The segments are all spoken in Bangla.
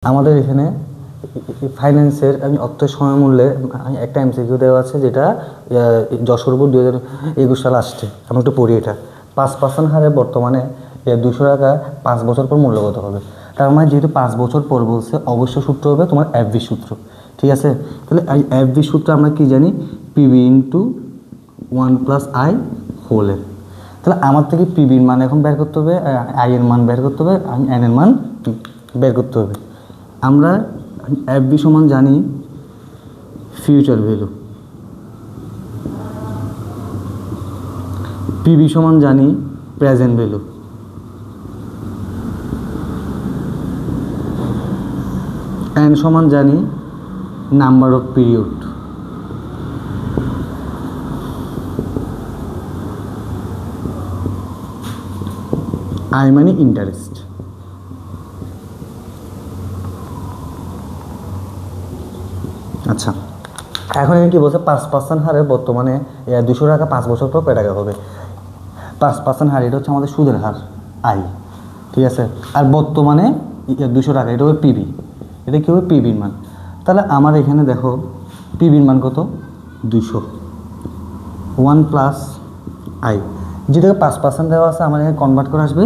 আমাদের এখানে ফাইন্যান্সের অর্থের সময় মূল্যে একটা এমসিকিউ দেওয়া আছে, যেটা যশোর বোর্ড 2021 সালে আসছে। আমি একটু পড়ি এটা। 5% হারে বর্তমানে 200 টাকা 5 বছর পর মূল্যগত হবে। তার মানে যেহেতু 5 বছর পর বলছে, অবশ্য সূত্র হবে তোমার এফভি সূত্র। ঠিক আছে, তাহলে এফভি সূত্র আমরা কি জানি? PB into 1+i হোলের। তাহলে আমার থেকে পিবির মান এখন বের করতে হবে, আই এর মান বের করতে হবে, এন এর মান বের করতে হবে। আমরা এফবি সমান জানি ফিউচার ভ্যালু, পিবি সমান জানি প্রেজেন্ট ভ্যালু, এন সমান জানি নাম্বার অফ পিরিয়ড, আই মানে ইন্টারেস্ট। আচ্ছা, এখন আমি কি বলছে? 5% হারে বর্তমানে 200 টাকা 5 বছর পর কয় টাকা হবে? 5% হার, এটা হচ্ছে আমাদের সুদের হার, আই। ঠিক আছে, আর বর্তমানে 200 টাকা, এটা হবে পিবি। এটা কী হবে? পিবির মান। তাহলে আমার এখানে দেখো পিবির মান কত? 200, 1+i, যেটাকে 5% দেওয়া আছে, আমার এখানে কনভার্ট করে আসবে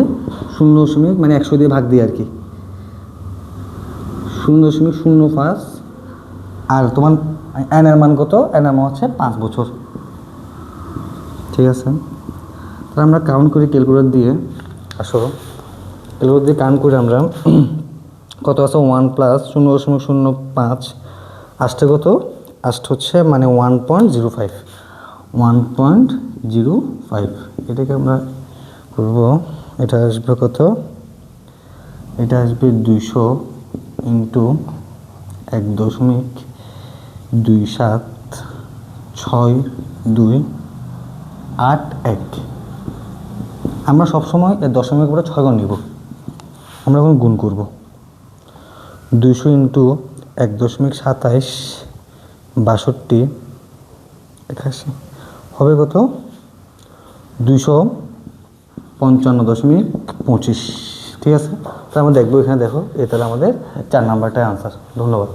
0 মানে 100 দিয়ে ভাগ দিই আর কি, 0.05। আর তোমার এন এর মান কত? এন এর মান হচ্ছে 5 বছর। ঠিক আছে, তাহলে আমরা কাউন্ট করি ক্যালকুলেটর দিয়ে। আসো ক্যালকুলেটর দিয়ে কাউন্ট করি আমরা। কত আছে? 1+0.05 আসছে কত? আসছে হচ্ছে মানে 1.05, 1.05। এটাকে আমরা করব, এটা আসবে কত? এটা আসবে 200 ইন্টু 1.276281। আমরা সবসময় এর দশমিক উপরে 6 ঘর নিব, আমরা এখন গুণ করব। 200 ইন্টু 1.276281 হবে কত? 255.25। ঠিক আছে, তো আমরা দেখবো এখানে, দেখো এ তাহলে আমাদের 4 নাম্বারটাই আনসার। ধন্যবাদ।